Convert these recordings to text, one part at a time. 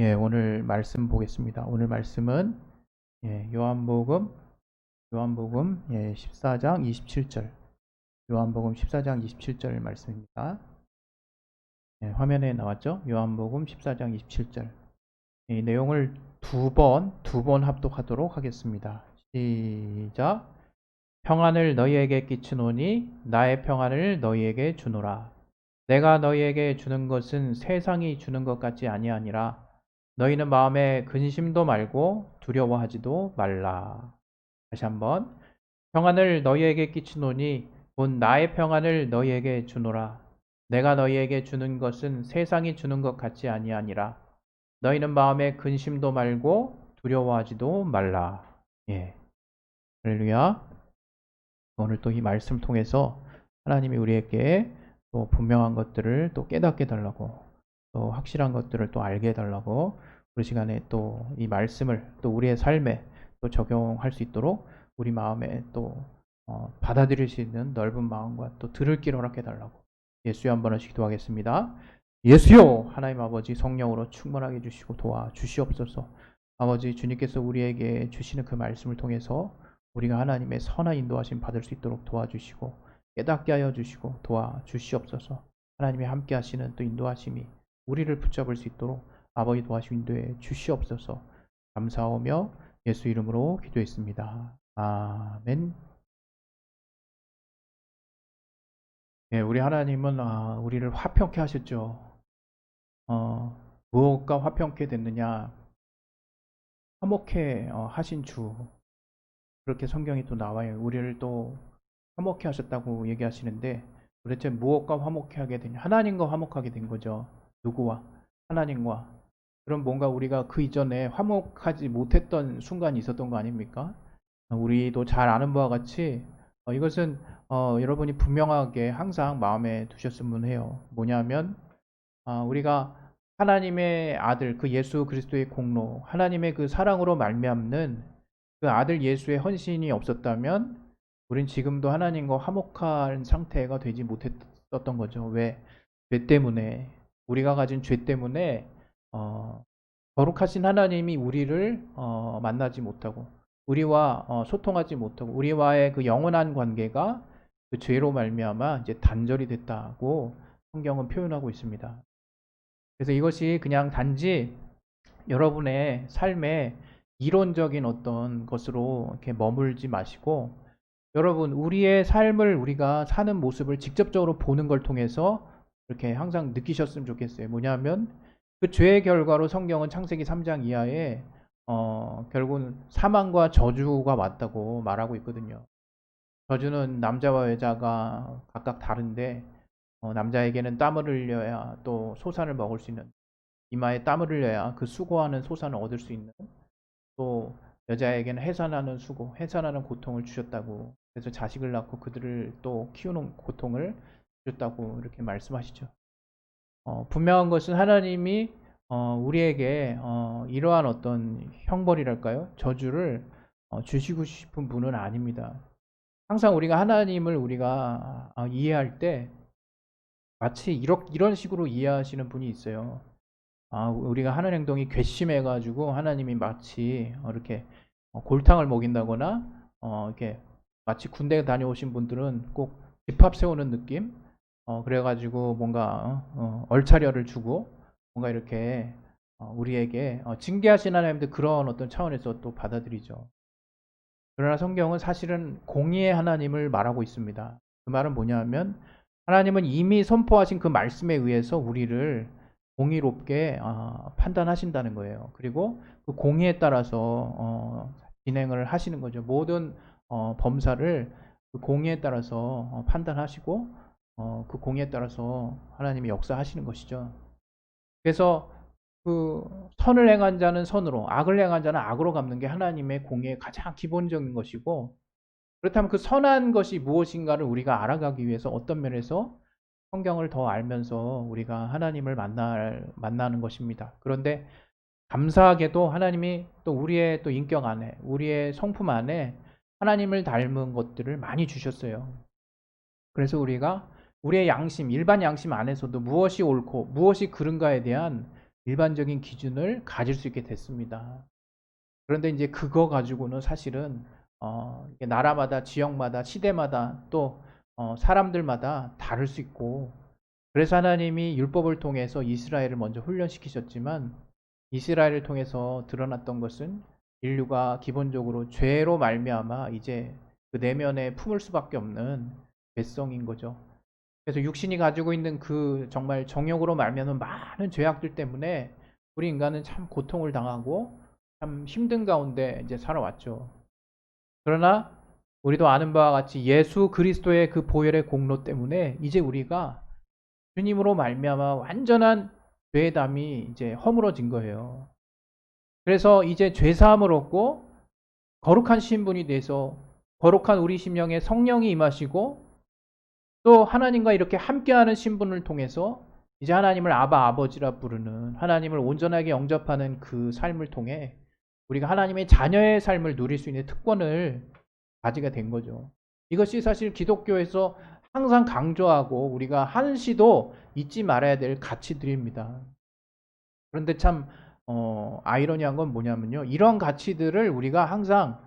예, 오늘 말씀 보겠습니다. 오늘 말씀은 요한복음 14장 27절. 요한복음 14장 27절 말씀입니다. 화면에 나왔죠? 요한복음 14장 27절. 이 내용을 두 번 합독하도록 하겠습니다. 시작. 평안을 너희에게 끼치노니 나의 평안을 너희에게 주노라. 내가 너희에게 주는 것은 세상이 주는 것 같지 아니하니라. 너희는 마음에 근심도 말고 두려워하지도 말라. 다시 한번. 평안을 너희에게 끼치노니 곧 나의 평안을 너희에게 주노라. 내가 너희에게 주는 것은 세상이 주는 것 같지 아니하니라. 너희는 마음에 근심도 말고 두려워하지도 말라. 예. 할렐루야. 오늘 또 이 말씀 통해서 하나님이 우리에게 또 분명한 것들을 또 깨닫게 달라고, 또 확실한 것들을 또 알게 해달라고, 우리 시간에 또 이 말씀을 또 우리의 삶에 또 적용할 수 있도록 우리 마음에 또 받아들일 수 있는 넓은 마음과 또 들을 길 허락해 달라고 예수여 한 번씩 기도하겠습니다. 예수여, 하나님 아버지 성령으로 충만하게 해주시고 도와주시옵소서. 아버지, 주님께서 우리에게 주시는 그 말씀을 통해서 우리가 하나님의 선한 인도하심 받을 수 있도록 도와주시고 깨닫게 하여 주시고 도와주시옵소서. 하나님이 함께 하시는 또 인도하심이 우리를 붙잡을 수 있도록 아버지 도와주시고 인도해 주시옵소서. 감사하며 예수 이름으로 기도했습니다. 아멘. 예, 우리 하나님은 우리를 화평케 하셨죠. 무엇과 화평케 됐느냐? 화목케 하신 주. 그렇게 성경이 또 나와요. 우리를 또 화목케 하셨다고 얘기하시는데, 도대체 무엇과 화목케 하게 되냐? 하나님과 화목하게 된 거죠. 누구와? 하나님과. 그럼 뭔가 우리가 그 이전에 화목하지 못했던 순간이 있었던 거 아닙니까? 우리도 잘 아는 바와 같이 이것은 여러분이 분명하게 항상 마음에 두셨으면 해요. 뭐냐면 우리가 하나님의 아들 그 예수 그리스도의 공로, 하나님의 그 사랑으로 말미암는 그 아들 예수의 헌신이 없었다면 우린 지금도 하나님과 화목한 상태가 되지 못했었던 거죠. 왜? 죄 때문에, 우리가 가진 죄 때문에 거룩하신 하나님이 우리를 만나지 못하고 우리와 소통하지 못하고 우리와의 그 영원한 관계가 그 죄로 말미암아 이제 단절이 됐다고 성경은 표현하고 있습니다. 그래서 이것이 그냥 단지 여러분의 삶에 이론적인 어떤 것으로 이렇게 머물지 마시고, 여러분 우리의 삶을 우리가 사는 모습을 직접적으로 보는 걸 통해서 이렇게 항상 느끼셨으면 좋겠어요. 뭐냐면 그 죄의 결과로 성경은 창세기 3장 이하에 결국은 사망과 저주가 왔다고 말하고 있거든요. 저주는 남자와 여자가 각각 다른데 남자에게는 땀을 흘려야 또 소산을 먹을 수 있는, 이마에 땀을 흘려야 그 수고하는 소산을 얻을 수 있는, 또 여자에게는 해산하는 수고, 해산하는 고통을 주셨다고, 그래서 자식을 낳고 그들을 또 키우는 고통을 주셨다고 이렇게 말씀하시죠. 분명한 것은 하나님이 우리에게 이러한 어떤 형벌이랄까요? 저주를 주시고 싶은 분은 아닙니다. 항상 우리가 하나님을 우리가 이해할 때 마치 이런 식으로 이해하시는 분이 있어요. 우리가 하는 행동이 괘씸해가지고 하나님이 마치 이렇게 골탕을 먹인다거나 이렇게 마치 군대 다녀오신 분들은 꼭 집합 세우는 느낌? 그래가지고 뭔가 얼차려를 주고 뭔가 이렇게 우리에게 징계하신 하나님도 그런 어떤 차원에서 또 받아들이죠. 그러나 성경은 사실은 공의의 하나님을 말하고 있습니다. 그 말은 뭐냐면 하나님은 이미 선포하신 그 말씀에 의해서 우리를 공의롭게 판단하신다는 거예요. 그리고 그 공의에 따라서 진행을 하시는 거죠. 모든 범사를 그 공의에 따라서 판단하시고 그 공의에 따라서 하나님이 역사하시는 것이죠. 그래서 그 선을 행한 자는 선으로, 악을 행한 자는 악으로 갚는 게 하나님의 공의의 가장 기본적인 것이고, 그렇다면 그 선한 것이 무엇인가를 우리가 알아가기 위해서 어떤 면에서 성경을 더 알면서 우리가 하나님을 만나는 것입니다. 그런데 감사하게도 하나님이 또 우리의 또 인격 안에, 우리의 성품 안에 하나님을 닮은 것들을 많이 주셨어요. 그래서 우리가 우리의 양심, 일반 양심 안에서도 무엇이 옳고 무엇이 그른가에 대한 일반적인 기준을 가질 수 있게 됐습니다. 그런데 이제 그거 가지고는 사실은 이게 나라마다, 지역마다, 시대마다 또 사람들마다 다를 수 있고, 그래서 하나님이 율법을 통해서 이스라엘을 먼저 훈련시키셨지만, 이스라엘을 통해서 드러났던 것은 인류가 기본적으로 죄로 말미암아 이제 그 내면에 품을 수밖에 없는 죄성인 거죠. 그래서 육신이 가지고 있는 그 정말 정욕으로 말미암은 많은 죄악들 때문에 우리 인간은 참 고통을 당하고 참 힘든 가운데 이제 살아왔죠. 그러나 우리도 아는 바와 같이 예수 그리스도의 그 보혈의 공로 때문에 이제 우리가 주님으로 말미암아 완전한 죄의 담이 이제 허물어진 거예요. 그래서 이제 죄 사함을 얻고 거룩한 신분이 돼서 거룩한 우리 심령에 성령이 임하시고 또 하나님과 이렇게 함께하는 신분을 통해서 이제 하나님을 아바 아버지라 부르는, 하나님을 온전하게 영접하는 그 삶을 통해 우리가 하나님의 자녀의 삶을 누릴 수 있는 특권을 가지게 된 거죠. 이것이 사실 기독교에서 항상 강조하고 우리가 한시도 잊지 말아야 될 가치들입니다. 그런데 참 아이러니한 건 뭐냐면요, 이런 가치들을 우리가 항상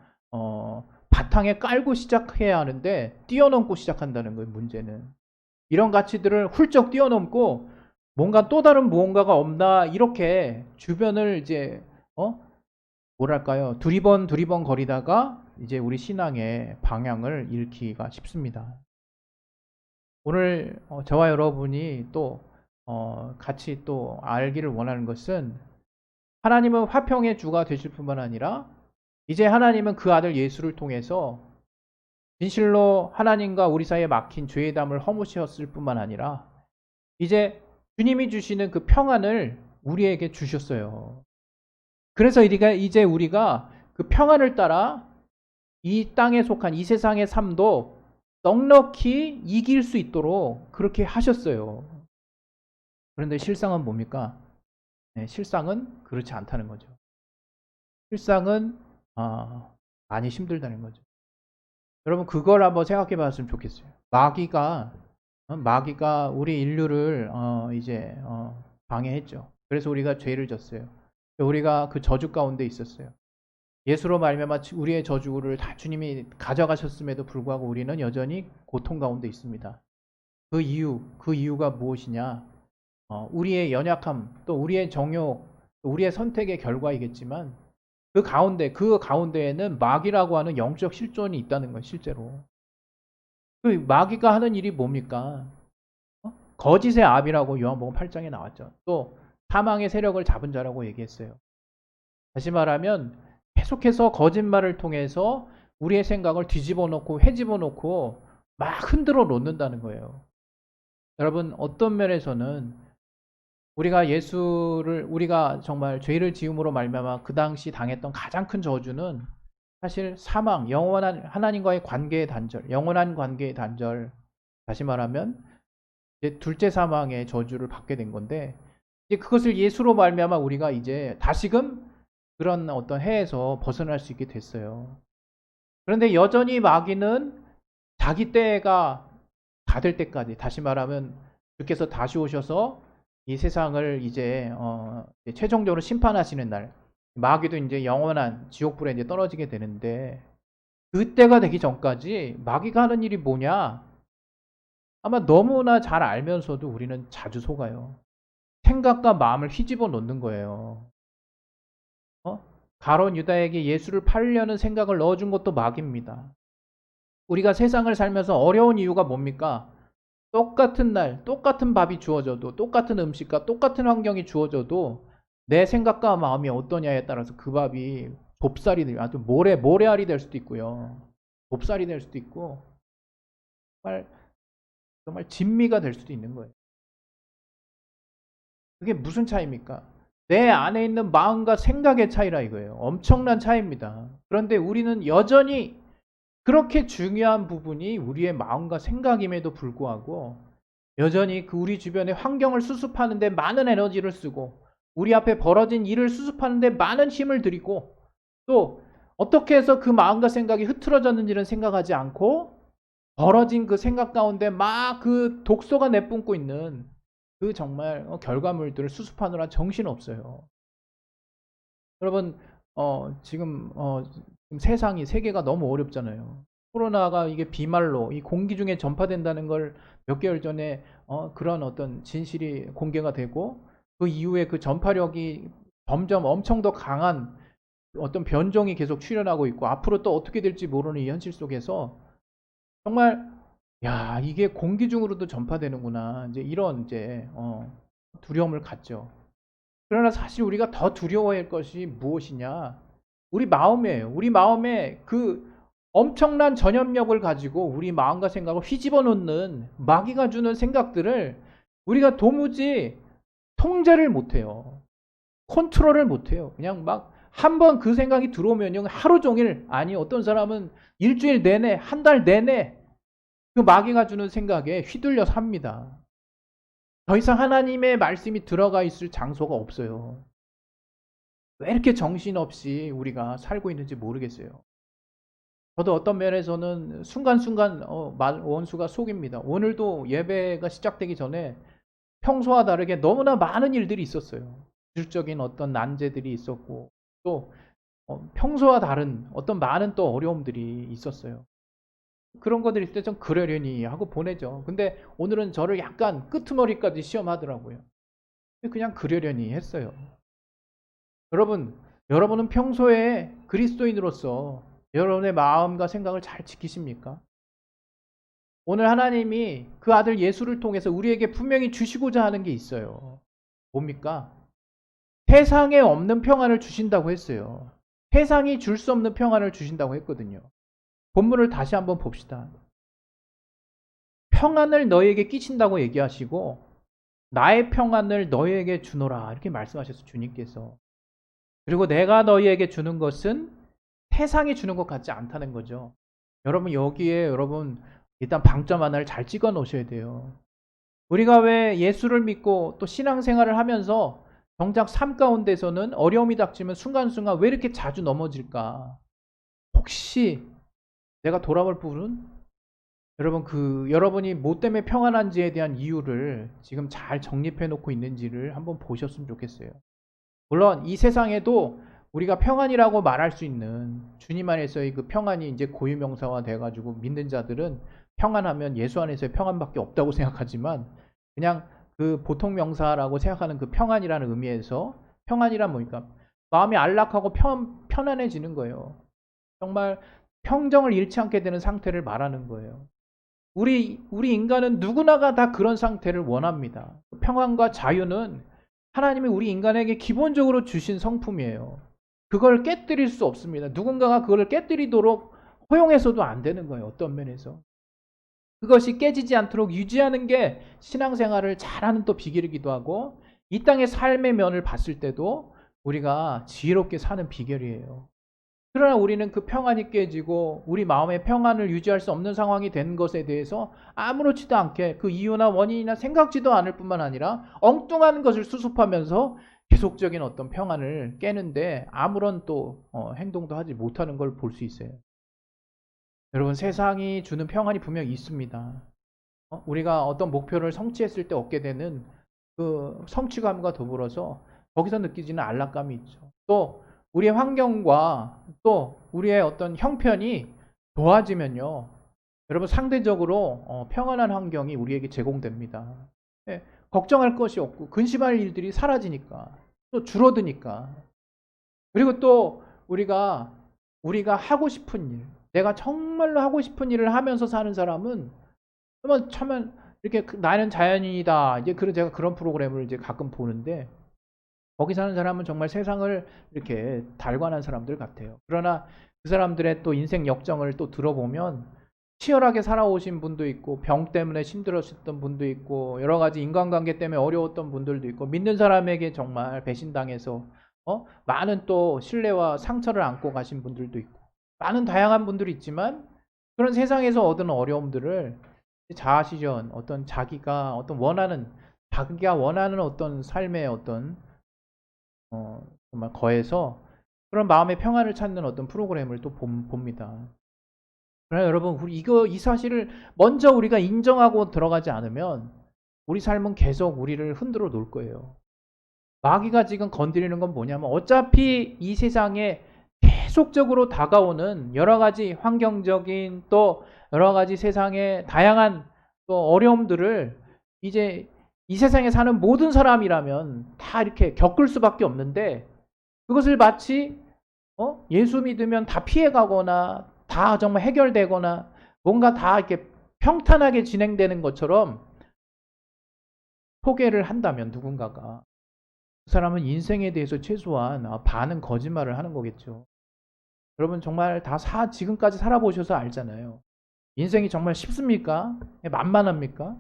바탕에 깔고 시작해야 하는데 뛰어넘고 시작한다는 거예요. 문제는 이런 가치들을 훌쩍 뛰어넘고 뭔가 또 다른 무언가가 없나 이렇게 주변을 이제 뭐랄까요, 두리번 거리다가 이제 우리 신앙의 방향을 잃기가 쉽습니다. 오늘 저와 여러분이 또 같이 또 알기를 원하는 것은, 하나님은 화평의 주가 되실 뿐만 아니라 이제 하나님은 그 아들 예수를 통해서 진실로 하나님과 우리 사이에 막힌 죄의 담을 허무셨을 뿐만 아니라 이제 주님이 주시는 그 평안을 우리에게 주셨어요. 그래서 이제 우리가 그 평안을 따라 이 땅에 속한 이 세상의 삶도 넉넉히 이길 수 있도록 그렇게 하셨어요. 그런데 실상은 뭡니까? 네, 실상은 그렇지 않다는 거죠. 실상은 많이 힘들다는 거죠. 여러분 그걸 한번 생각해 봤으면 좋겠어요. 마귀가 우리 인류를 이제 방해했죠. 그래서 우리가 죄를 졌어요. 우리가 그 저주 가운데 있었어요. 예수로 말미암아 우리의 저주를 다 주님이 가져가셨음에도 불구하고 우리는 여전히 고통 가운데 있습니다. 그 이유가 무엇이냐? 우리의 연약함, 또 우리의 정욕, 또 우리의 선택의 결과이겠지만 그 가운데에는 마귀라고 하는 영적 실존이 있다는 거예요. 실제로 그 마귀가 하는 일이 뭡니까? 거짓의 압이라고 요한복음 8장에 나왔죠. 또 사망의 세력을 잡은 자라고 얘기했어요. 다시 말하면 계속해서 거짓말을 통해서 우리의 생각을 뒤집어 놓고 헤집어 놓고 막 흔들어 놓는다는 거예요. 여러분 어떤 면에서는 우리가 정말 죄를 지음으로 말미암아 그 당시 당했던 가장 큰 저주는 사실 사망, 영원한 하나님과의 관계의 단절, 영원한 관계의 단절. 다시 말하면 이제 둘째 사망의 저주를 받게 된 건데, 이제 그것을 예수로 말미암아 우리가 이제 다시금 그런 어떤 해에서 벗어날 수 있게 됐어요. 그런데 여전히 마귀는 자기 때가 다 될 때까지, 다시 말하면 주께서 다시 오셔서 이 세상을 이제 최종적으로 심판하시는 날, 마귀도 이제 영원한 지옥불에 이제 떨어지게 되는데, 그때가 되기 전까지 마귀가 하는 일이 뭐냐? 아마 너무나 잘 알면서도 우리는 자주 속아요. 생각과 마음을 휘집어 놓는 거예요. 가룟 유다에게 예수를 팔려는 생각을 넣어준 것도 마귀입니다. 우리가 세상을 살면서 어려운 이유가 뭡니까? 똑같은 날, 똑같은 밥이 주어져도, 똑같은 음식과 똑같은 환경이 주어져도 내 생각과 마음이 어떠냐에 따라서 그 밥이 좁쌀이 될, 아주 모래알이 될 수도 있고요. 좁쌀이 될 수도 있고, 정말 진미가 될 수도 있는 거예요. 그게 무슨 차이입니까? 내 안에 있는 마음과 생각의 차이라 이거예요. 엄청난 차이입니다. 그런데 우리는 여전히 그렇게 중요한 부분이 우리의 마음과 생각임에도 불구하고 여전히 그 우리 주변의 환경을 수습하는 데 많은 에너지를 쓰고, 우리 앞에 벌어진 일을 수습하는 데 많은 힘을 들이고, 또 어떻게 해서 그 마음과 생각이 흐트러졌는지는 생각하지 않고 벌어진 그 생각 가운데 막 그 독소가 내뿜고 있는 그 정말 결과물들을 수습하느라 정신없어요. 여러분 지금 세상이 세계가 너무 어렵잖아요. 코로나가 이게 비말로 이 공기 중에 전파된다는 걸 몇 개월 전에 그런 어떤 진실이 공개가 되고 그 이후에 그 전파력이 점점 엄청 더 강한 어떤 변종이 계속 출현하고 있고 앞으로 또 어떻게 될지 모르는 이 현실 속에서 정말 야 이게 공기 중으로도 전파되는구나 이제 이런 이제 두려움을 갖죠. 그러나 사실 우리가 더 두려워할 것이 무엇이냐? 우리 마음이에요. 우리 마음에 그 엄청난 전염력을 가지고 우리 마음과 생각을 휘집어 놓는 마귀가 주는 생각들을 우리가 도무지 통제를 못해요. 컨트롤을 못해요. 그냥 막 한 번 그 생각이 들어오면 하루 종일 아니 어떤 사람은 일주일 내내 한 달 내내 그 마귀가 주는 생각에 휘둘려 삽니다. 더 이상 하나님의 말씀이 들어가 있을 장소가 없어요. 왜 이렇게 정신없이 우리가 살고 있는지 모르겠어요. 저도 어떤 면에서는 순간순간 원수가 속입니다. 오늘도 예배가 시작되기 전에 평소와 다르게 너무나 많은 일들이 있었어요. 기술적인 어떤 난제들이 있었고 또 평소와 다른 어떤 많은 또 어려움들이 있었어요. 그런 것들이 있을 때 좀 그러려니 하고 보내죠. 근데 오늘은 저를 약간 끄트머리까지 시험하더라고요. 그냥 그러려니 했어요. 여러분은 평소에 그리스도인으로서 여러분의 마음과 생각을 잘 지키십니까? 오늘 하나님이 그 아들 예수를 통해서 우리에게 분명히 주시고자 하는 게 있어요. 뭡니까? 세상에 없는 평안을 주신다고 했어요. 세상이 줄 수 없는 평안을 주신다고 했거든요. 본문을 다시 한번 봅시다. 평안을 너희에게 끼친다고 얘기하시고 나의 평안을 너희에게 주노라 이렇게 말씀하셨어요. 주님께서. 그리고 내가 너희에게 주는 것은 세상이 주는 것 같지 않다는 거죠. 여러분 여기에 일단 방점 하나를 잘 찍어 놓으셔야 돼요. 우리가 왜 예수를 믿고 또 신앙생활을 하면서 정작 삶 가운데서는 어려움이 닥치면 순간순간 왜 이렇게 자주 넘어질까? 혹시 내가 돌아볼 부분은 여러분이 뭐 때문에 평안한지에 대한 이유를 지금 잘 정립해 놓고 있는지를 한번 보셨으면 좋겠어요. 물론 이 세상에도 우리가 평안이라고 말할 수 있는 주님 안에서의 그 평안이 이제 고유명사화 돼가지고 믿는 자들은 평안하면 예수 안에서의 평안밖에 없다고 생각하지만 그냥 그 보통 명사라고 생각하는 그 평안이라는 의미에서 평안이란 뭡니까? 마음이 안락하고 편안해지는 거예요. 정말 평정을 잃지 않게 되는 상태를 말하는 거예요. 우리 인간은 누구나가 다 그런 상태를 원합니다. 평안과 자유는 하나님이 우리 인간에게 기본적으로 주신 성품이에요. 그걸 깨뜨릴 수 없습니다. 누군가가 그걸 깨뜨리도록 허용해서도 안 되는 거예요. 어떤 면에서. 그것이 깨지지 않도록 유지하는 게 신앙생활을 잘하는 또 비결이기도 하고 이 땅의 삶의 면을 봤을 때도 우리가 지혜롭게 사는 비결이에요. 그러나 우리는 그 평안이 깨지고 우리 마음의 평안을 유지할 수 없는 상황이 된 것에 대해서 아무렇지도 않게 그 이유나 원인이나 생각지도 않을 뿐만 아니라 엉뚱한 것을 수습하면서 계속적인 어떤 평안을 깨는데 아무런 또 행동도 하지 못하는 걸 볼 수 있어요. 여러분 세상이 주는 평안이 분명히 있습니다. 우리가 어떤 목표를 성취했을 때 얻게 되는 그 성취감과 더불어서 거기서 느끼지는 안락감이 있죠. 또 우리의 환경과 또 우리의 어떤 형편이 좋아지면요. 여러분 상대적으로 평안한 환경이 우리에게 제공됩니다. 예, 걱정할 것이 없고 근심할 일들이 사라지니까 또 줄어드니까 그리고 또 우리가 하고 싶은 일 내가 정말로 하고 싶은 일을 하면서 사는 사람은 참 이렇게 나는 자연인이다 이제 제가 그런 프로그램을 이제 가끔 보는데 거기 사는 사람은 정말 세상을 이렇게 달관한 사람들 같아요. 그러나 그 사람들의 또 인생 역정을 또 들어보면 치열하게 살아오신 분도 있고 병 때문에 힘들었던 분도 있고 여러 가지 인간관계 때문에 어려웠던 분들도 있고 믿는 사람에게 정말 배신당해서 많은 또 신뢰와 상처를 안고 가신 분들도 있고 많은 다양한 분들이 있지만 그런 세상에서 얻은 어려움들을 자아실현 어떤 자기가 원하는 어떤 삶의 어떤 정말 거해서 그런 마음의 평안을 찾는 어떤 프로그램을 또 봅니다. 그러나 여러분 이 사실을 먼저 우리가 인정하고 들어가지 않으면 우리 삶은 계속 우리를 흔들어 놓을 거예요. 마귀가 지금 건드리는 건 뭐냐면 어차피 이 세상에 계속적으로 다가오는 여러 가지 환경적인 또 여러 가지 세상의 다양한 또 어려움들을 이제 이 세상에 사는 모든 사람이라면 다 이렇게 겪을 수밖에 없는데 그것을 마치 예수 믿으면 다 피해가거나 다 정말 해결되거나 뭔가 다 이렇게 평탄하게 진행되는 것처럼 소개를 한다면 누군가가 그 사람은 인생에 대해서 최소한 반은 거짓말을 하는 거겠죠. 여러분 정말 다 지금까지 살아보셔서 알잖아요. 인생이 정말 쉽습니까? 만만합니까?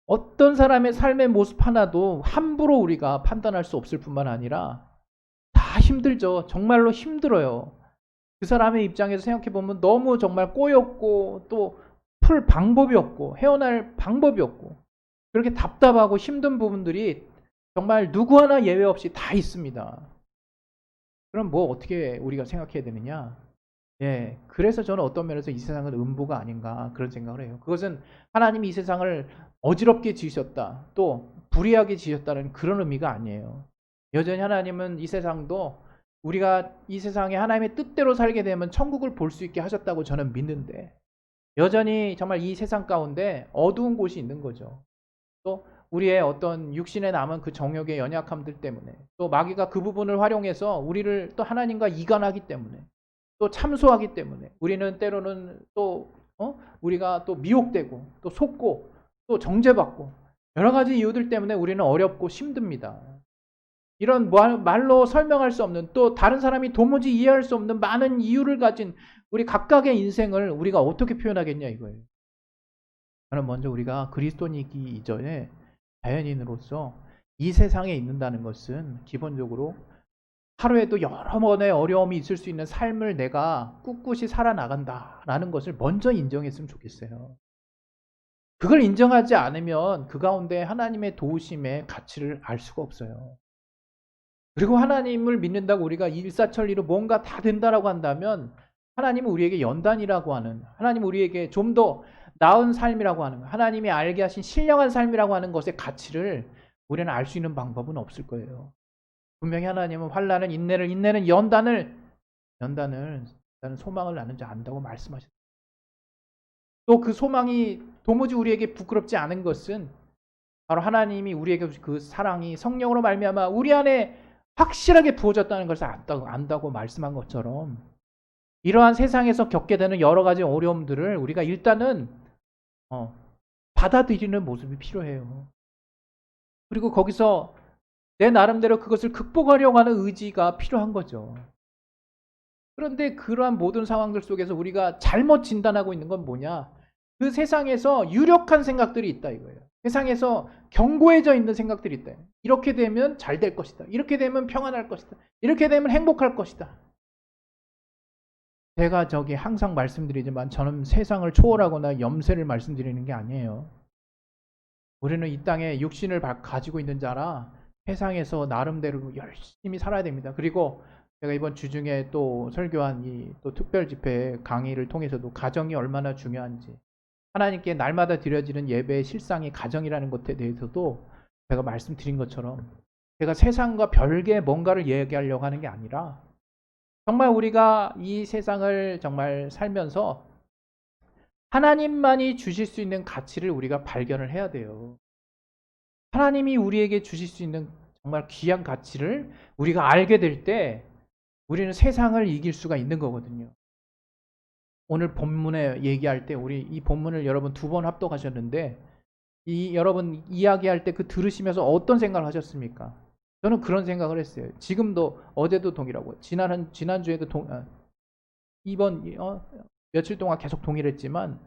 어떤 사람의 삶의 모습 하나도 함부로 우리가 판단할 수 없을 뿐만 아니라 다 힘들죠. 정말로 힘들어요. 그 사람의 입장에서 생각해보면 너무 정말 꼬였고 또 풀 방법이 없고 헤어날 방법이 없고 그렇게 답답하고 힘든 부분들이 정말 누구 하나 예외 없이 다 있습니다. 그럼 뭐 어떻게 우리가 생각해야 되느냐? 예, 그래서 저는 어떤 면에서 이 세상은 음부가 아닌가 그런 생각을 해요. 그것은 하나님이 이 세상을 어지럽게 지으셨다, 또 불의하게 지으셨다는 그런 의미가 아니에요. 여전히 하나님은 이 세상도 우리가 이 세상에 하나님의 뜻대로 살게 되면 천국을 볼 수 있게 하셨다고 저는 믿는데 여전히 정말 이 세상 가운데 어두운 곳이 있는 거죠. 또 우리의 어떤 육신에 남은 그 정욕의 연약함들 때문에 또 마귀가 그 부분을 활용해서 우리를 또 하나님과 이간하기 때문에 또 참소하기 때문에 우리는 때로는 또 우리가 또 미혹되고 또 속고 또 정죄받고 여러 가지 이유들 때문에 우리는 어렵고 힘듭니다. 이런 말로 설명할 수 없는 또 다른 사람이 도무지 이해할 수 없는 많은 이유를 가진 우리 각각의 인생을 우리가 어떻게 표현하겠냐 이거예요. 저는 먼저 우리가 그리스도인이기 이전에 자연인으로서 이 세상에 있는다는 것은 기본적으로 하루에도 여러 번의 어려움이 있을 수 있는 삶을 내가 꿋꿋이 살아나간다라는 것을 먼저 인정했으면 좋겠어요. 그걸 인정하지 않으면 그 가운데 하나님의 도우심의 가치를 알 수가 없어요. 그리고 하나님을 믿는다고 우리가 일사천리로 뭔가 다 된다라고 한다면 하나님은 우리에게 연단이라고 하는, 하나님은 우리에게 좀 더 나은 삶이라고 하는, 하나님이 알게 하신 신령한 삶이라고 하는 것의 가치를 우리는 알 수 있는 방법은 없을 거예요. 분명히 하나님은 환난은 인내를, 인내는 연단을 나는 소망을 나는 자 안다고 말씀하셨어요. 또 그 소망이 도무지 우리에게 부끄럽지 않은 것은 바로 하나님이 우리에게 그 사랑이 성령으로 말미암아 우리 안에 확실하게 부어졌다는 것을 안다고 말씀한 것처럼 이러한 세상에서 겪게 되는 여러 가지 어려움들을 우리가 일단은 받아들이는 모습이 필요해요. 그리고 거기서 내 나름대로 그것을 극복하려고 하는 의지가 필요한 거죠. 그런데 그러한 모든 상황들 속에서 우리가 잘못 진단하고 있는 건 뭐냐? 그 세상에서 유력한 생각들이 있다 이거예요. 세상에서 견고해져 있는 생각들이 있다. 이렇게 되면 잘 될 것이다. 이렇게 되면 평안할 것이다. 이렇게 되면 행복할 것이다. 제가 항상 말씀드리지만 저는 세상을 초월하거나 염세를 말씀드리는 게 아니에요. 우리는 이 땅에 육신을 가지고 있는 자라 세상에서 나름대로 열심히 살아야 됩니다. 그리고 제가 이번 주중에 또 설교한 이 또 특별 집회 강의를 통해서도 가정이 얼마나 중요한지 하나님께 날마다 드려지는 예배의 실상이 가정이라는 것에 대해서도 제가 말씀드린 것처럼 제가 세상과 별개 뭔가를 얘기하려고 하는 게 아니라 정말 우리가 이 세상을 정말 살면서 하나님만이 주실 수 있는 가치를 우리가 발견을 해야 돼요. 하나님이 우리에게 주실 수 있는 정말 귀한 가치를 우리가 알게 될 때 우리는 세상을 이길 수가 있는 거거든요. 오늘 본문에 얘기할 때 우리 이 본문을 여러분 2번 합독하셨는데 여러분 이야기할 때 그 들으시면서 어떤 생각을 하셨습니까? 저는 그런 생각을 했어요. 지금도 어제도 동일하고 지난주에도 이번 며칠 동안 계속 동일했지만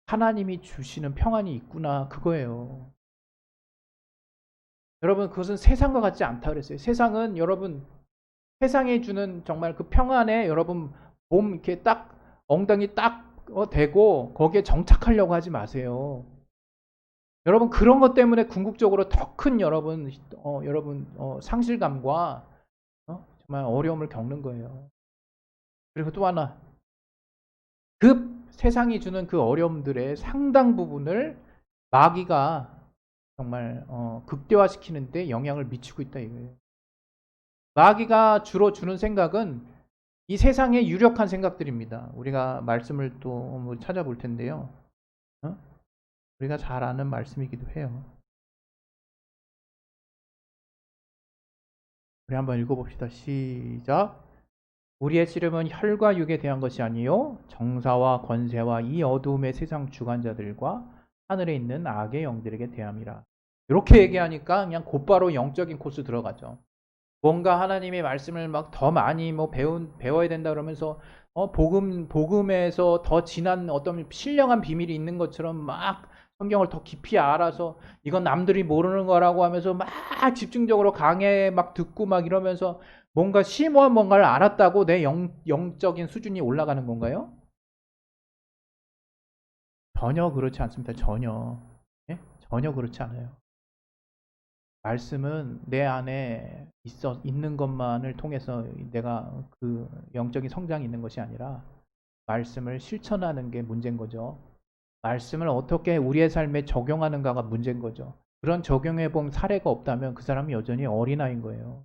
하나님이 주시는 평안이 있구나 그거예요. 여러분 그것은 세상과 같지 않다 그랬어요. 세상은 여러분 세상에 주는 정말 그 평안에 여러분 몸 이렇게 딱 엉덩이 딱 대고 거기에 정착하려고 하지 마세요. 여러분 그런 것 때문에 궁극적으로 더 큰 여러분 상실감과 정말 어려움을 겪는 거예요. 그리고 또 하나 그 세상이 주는 그 어려움들의 상당 부분을 마귀가 정말 극대화시키는데 영향을 미치고 있다 이거예요. 마귀가 주로 주는 생각은 이 세상의 유력한 생각들입니다. 우리가 말씀을 또 찾아볼 텐데요. 우리가 잘 아는 말씀이기도 해요. 우리 한번 읽어봅시다. 시작. 우리의 씨름은 혈과 육에 대한 것이 아니요 정사와 권세와 이 어두움의 세상 주관자들과 하늘에 있는 악의 영들에게 대함이라. 이렇게 얘기하니까 그냥 곧바로 영적인 코스 들어가죠. 뭔가 하나님의 말씀을 막 더 많이 배워야 된다 그러면서 복음에서 더 진한 어떤 신령한 비밀이 있는 것처럼 막 성경을 더 깊이 알아서 이건 남들이 모르는 거라고 하면서 막 집중적으로 강해 막 듣고 막 이러면서 뭔가 심오한 뭔가를 알았다고 내 영적인 수준이 올라가는 건가요? 전혀 그렇지 않습니다. 전혀. 예? 전혀 그렇지 않아요. 말씀은 내 안에 있는 것만을 통해서 내가 그 영적인 성장이 있는 것이 아니라 말씀을 실천하는 게 문제인 거죠. 말씀을 어떻게 우리의 삶에 적용하는가가 문제인 거죠. 그런 적용해 본 사례가 없다면 그 사람이 여전히 어린아이인 거예요.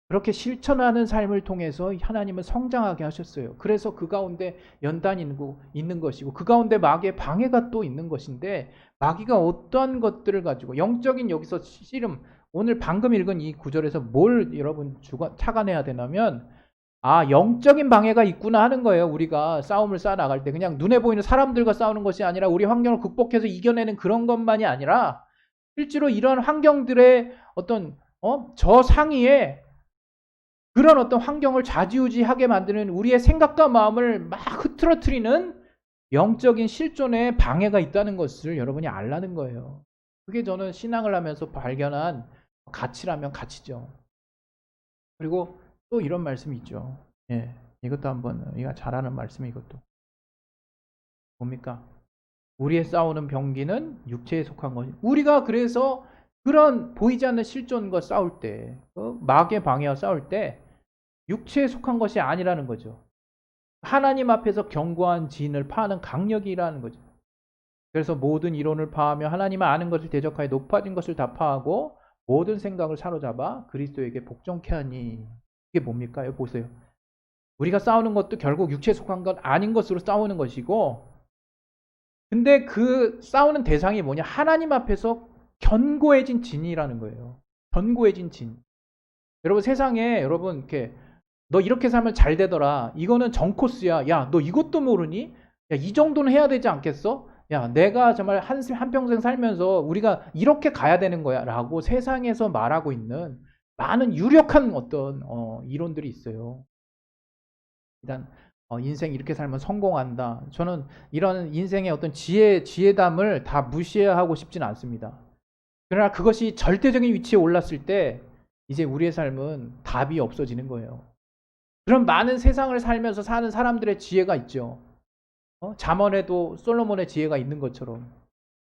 그렇게 실천하는 삶을 통해서 하나님은 성장하게 하셨어요. 그래서 그 가운데 연단이 있는 것이고 그 가운데 마귀의 방해가 또 있는 것인데 마귀가 어떠한 것들을 가지고 영적인 여기서 씨름 오늘 방금 읽은 이 구절에서 뭘 여러분 착안해야 되냐면 영적인 방해가 있구나 하는 거예요. 우리가 싸움을 쌓아 나갈 때 그냥 눈에 보이는 사람들과 싸우는 것이 아니라 우리 환경을 극복해서 이겨내는 그런 것만이 아니라 실제로 이러한 환경들의 어떤 저 상위에 그런 어떤 환경을 좌지우지하게 만드는 우리의 생각과 마음을 막 흐트러뜨리는 영적인 실존에 방해가 있다는 것을 여러분이 알라는 거예요. 그게 저는 신앙을 하면서 발견한 가치라면 가치죠. 그리고 또 이런 말씀이 있죠. 예, 이것도 한번 우리가 잘 아는 말씀이 이것도 뭡니까? 우리의 싸우는 병기는 육체에 속한 것이. 우리가 그래서 그런 보이지 않는 실존과 싸울 때, 마귀의 방해와 싸울 때 육체에 속한 것이 아니라는 거죠. 하나님 앞에서 견고한 진을 파하는 강력이라는 거죠. 그래서 모든 이론을 파하며 하나님을 아는 것을 대적하여 높아진 것을 다 파하고 모든 생각을 사로잡아 그리스도에게 복종케 하니. 이게 뭡니까? 여기 보세요. 우리가 싸우는 것도 결국 육체에 속한 것 아닌 것으로 싸우는 것이고 근데 그 싸우는 대상이 뭐냐? 하나님 앞에서 견고해진 진이라는 거예요. 견고해진 진. 여러분 세상에 여러분 이렇게 너 이렇게 살면 잘 되더라. 이거는 정코스야. 야, 너 이것도 모르니? 야, 이 정도는 해야 되지 않겠어? 야, 내가 정말 한평생 살면서 우리가 이렇게 가야 되는 거야. 라고 세상에서 말하고 있는 많은 유력한 어떤 이론들이 있어요. 일단 인생 이렇게 살면 성공한다. 저는 이런 인생의 어떤 지혜담을 다 무시하고 싶지는 않습니다. 그러나 그것이 절대적인 위치에 올랐을 때 이제 우리의 삶은 답이 없어지는 거예요. 그런 많은 세상을 살면서 사는 사람들의 지혜가 있죠. 잠언에도 솔로몬의 지혜가 있는 것처럼.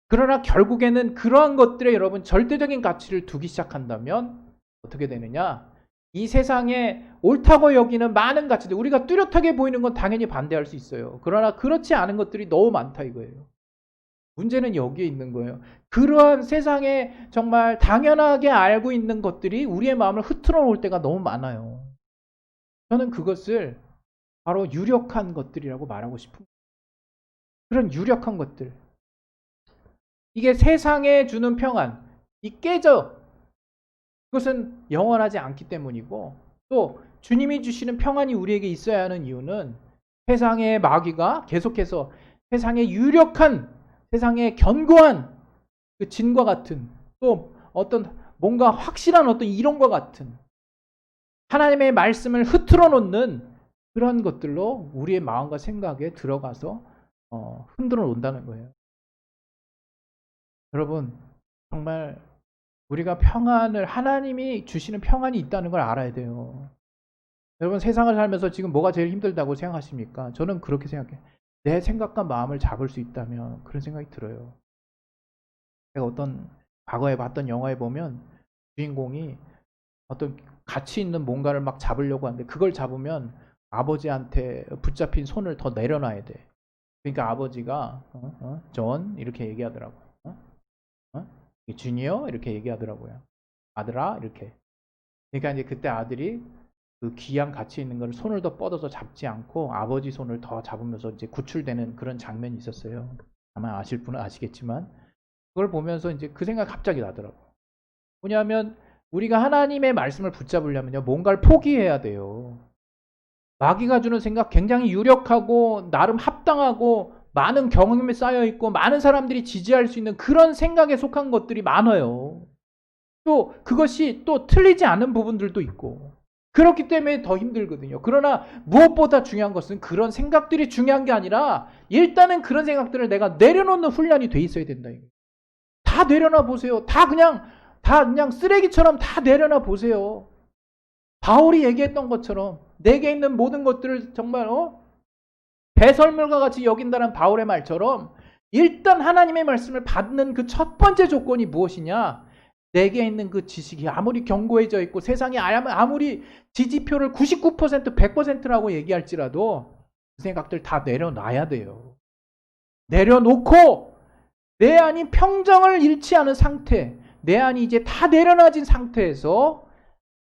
그러나 결국에는 그러한 것들에 여러분 절대적인 가치를 두기 시작한다면 어떻게 되느냐? 이 세상에 옳다고 여기는 많은 가치들, 우리가 뚜렷하게 보이는 건 당연히 반대할 수 있어요. 그러나 그렇지 않은 것들이 너무 많다 이거예요. 문제는 여기에 있는 거예요. 그러한 세상에 정말 당연하게 알고 있는 것들이 우리의 마음을 흐트러 놓을 때가 너무 많아요. 저는 그것을 바로 유력한 것들이라고 말하고 싶은 그런 유력한 것들. 이게 세상에 주는 평안, 이 깨져. 그것은 영원하지 않기 때문이고 또 주님이 주시는 평안이 우리에게 있어야 하는 이유는 세상의 마귀가 계속해서 세상의 유력한, 세상의 견고한 그 진과 같은 또 어떤 뭔가 확실한 어떤 이론과 같은 하나님의 말씀을 흐트러 놓는 그런 것들로 우리의 마음과 생각에 들어가서 흔들어 놓는다는 거예요. 여러분 정말 우리가 평안을 하나님이 주시는 평안이 있다는 걸 알아야 돼요. 여러분 세상을 살면서 지금 뭐가 제일 힘들다고 생각하십니까? 저는 그렇게 생각해요. 내 생각과 마음을 잡을 수 있다면 그런 생각이 들어요. 제가 어떤 과거에 봤던 영화에 보면 주인공이 어떤 가치 있는 뭔가를 막 잡으려고 하는데 그걸 잡으면 아버지한테 붙잡힌 손을 더 내려놔야 돼. 그러니까 아버지가 존 이렇게 얘기하더라고요. 주니어 이렇게 얘기하더라고요. 아들아 이렇게. 그러니까 이제 그때 아들이 그 귀한 가치 있는 걸 손을 더 뻗어서 잡지 않고 아버지 손을 더 잡으면서 이제 구출되는 그런 장면이 있었어요. 아마 아실 분은 아시겠지만 그걸 보면서 이제 그 생각이 갑자기 나더라고요. 뭐냐면 우리가 하나님의 말씀을 붙잡으려면요 뭔가를 포기해야 돼요. 마귀가 주는 생각 굉장히 유력하고 나름 합당하고 많은 경험이 쌓여 있고 많은 사람들이 지지할 수 있는 그런 생각에 속한 것들이 많아요. 또 그것이 또 틀리지 않은 부분들도 있고 그렇기 때문에 더 힘들거든요. 그러나 무엇보다 중요한 것은 그런 생각들이 중요한 게 아니라 일단은 그런 생각들을 내가 내려놓는 훈련이 돼 있어야 된다. 다 내려놔 보세요. 다 그냥 쓰레기처럼 다 내려놔 보세요. 바울이 얘기했던 것처럼 내게 있는 모든 것들을 정말 배설물과 같이 여긴다는 바울의 말처럼 일단 하나님의 말씀을 받는 그 첫 번째 조건이 무엇이냐? 내게 있는 그 지식이 아무리 견고해져 있고 세상에 아무리 지지표를 99% 100%라고 얘기할지라도 그 생각들 다 내려놔야 돼요. 내려놓고 내 안이 평정을 잃지 않은 상태, 내 안이 이제 다 내려놔진 상태에서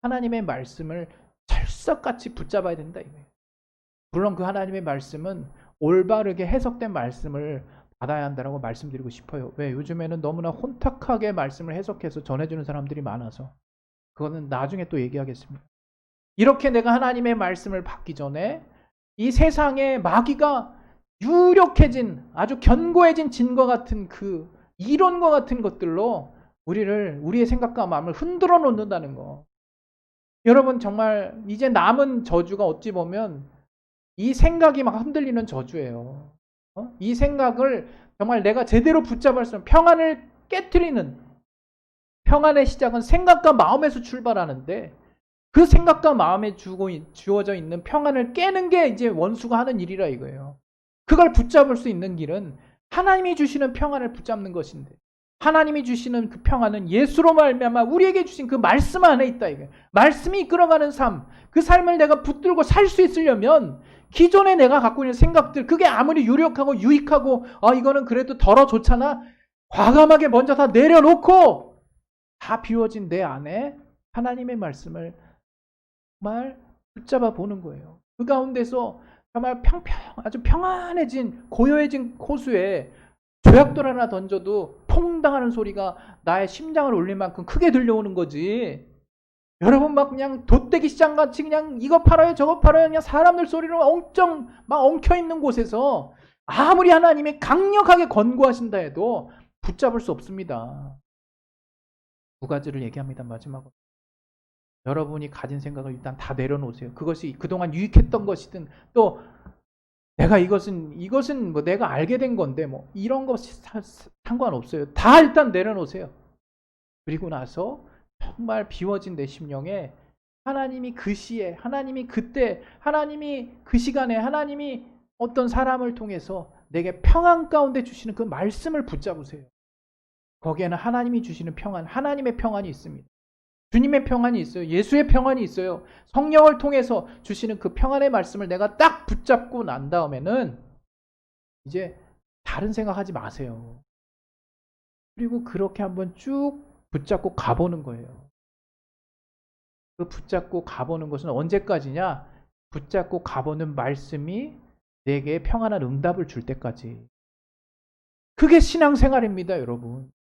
하나님의 말씀을 철석같이 붙잡아야 된다 이거예요. 물론 그 하나님의 말씀은 올바르게 해석된 말씀을 받아야 한다고 말씀드리고 싶어요. 왜? 요즘에는 너무나 혼탁하게 말씀을 해석해서 전해주는 사람들이 많아서 그거는 나중에 또 얘기하겠습니다. 이렇게 내가 하나님의 말씀을 받기 전에 이 세상에 마귀가 유력해진 아주 견고해진 진과 같은 그 이론과 같은 것들로 우리의 생각과 마음을 흔들어 놓는다는 거. 여러분 정말 이제 남은 저주가 어찌 보면 이 생각이 막 흔들리는 저주예요. 이 생각을 정말 내가 제대로 붙잡을 수 있는 평안을 깨트리는 평안의 시작은 생각과 마음에서 출발하는데 그 생각과 마음에 주어져 있는 평안을 깨는 게 이제 원수가 하는 일이라 이거예요. 그걸 붙잡을 수 있는 길은 하나님이 주시는 평안을 붙잡는 것인데 하나님이 주시는 그 평안은 예수로 말미암아 우리에게 주신 그 말씀 안에 있다 이거예요. 말씀이 이끌어가는 삶, 그 삶을 내가 붙들고 살 수 있으려면 기존에 내가 갖고 있는 생각들 그게 아무리 유력하고 유익하고 이거는 그래도 덜어 좋잖아 과감하게 먼저 다 내려놓고 다 비워진 내 안에 하나님의 말씀을 정말 붙잡아 보는 거예요. 그 가운데서 정말 아주 평안해진 고요해진 호수에 조약돌 하나 던져도 퐁당하는 소리가 나의 심장을 울릴 만큼 크게 들려오는 거지. 여러분 막 그냥 돗대기 시장같이 그냥 이거 팔아요 저거 팔아요 그냥 사람들 소리로 막 엉켜있는 곳에서 아무리 하나님이 강력하게 권고하신다 해도 붙잡을 수 없습니다. 두 가지를 얘기합니다. 마지막으로 여러분이 가진 생각을 일단 다 내려놓으세요. 그것이 그동안 유익했던 것이든 또 내가 이것은 뭐 내가 알게 된 건데 뭐 이런 거 상관없어요. 다 일단 내려놓으세요. 그리고 나서 정말 비워진 내 심령에 하나님이 그 시에 하나님이 그때 하나님이 그 시간에 하나님이 어떤 사람을 통해서 내게 평안 가운데 주시는 그 말씀을 붙잡으세요. 거기에는 하나님이 주시는 평안, 하나님의 평안이 있습니다. 주님의 평안이 있어요. 예수의 평안이 있어요. 성령을 통해서 주시는 그 평안의 말씀을 내가 딱 붙잡고 난 다음에는 이제 다른 생각하지 마세요. 그리고 그렇게 한번 쭉 붙잡고 가보는 거예요. 그 붙잡고 가보는 것은 언제까지냐? 붙잡고 가보는 말씀이 내게 평안한 응답을 줄 때까지. 그게 신앙생활입니다, 여러분.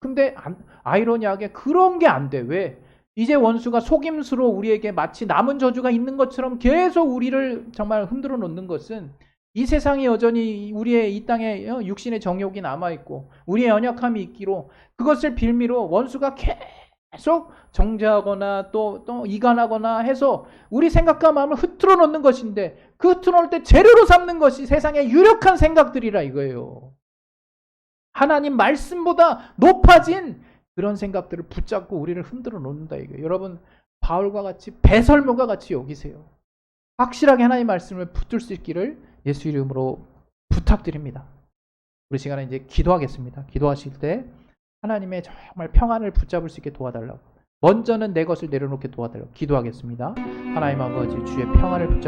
근데 아이러니하게 그런 게 안 돼. 왜? 이제 원수가 속임수로 우리에게 마치 남은 저주가 있는 것처럼 계속 우리를 정말 흔들어 놓는 것은 이 세상에 여전히 우리의 이 땅에 육신의 정욕이 남아있고 우리의 연약함이 있기로 그것을 빌미로 원수가 계속 정죄하거나 또 이간하거나 해서 우리 생각과 마음을 흐트러 놓는 것인데 그 흐트러 놓을 때 재료로 삼는 것이 세상의 유력한 생각들이라 이거예요. 하나님 말씀보다 높아진 그런 생각들을 붙잡고 우리를 흔들어 놓는다 이거예요. 여러분 바울과 같이 배설물과 같이 여기세요. 확실하게 하나님의 말씀을 붙들 수 있기를 예수 이름으로 부탁드립니다. 우리 시간에 이제 기도하겠습니다. 기도하실 때 하나님의 정말 평안을 붙잡을 수 있게 도와달라고 먼저는 내 것을 내려놓게 도와달라고 기도하겠습니다. 하나님 아버지 주의 평안을 붙잡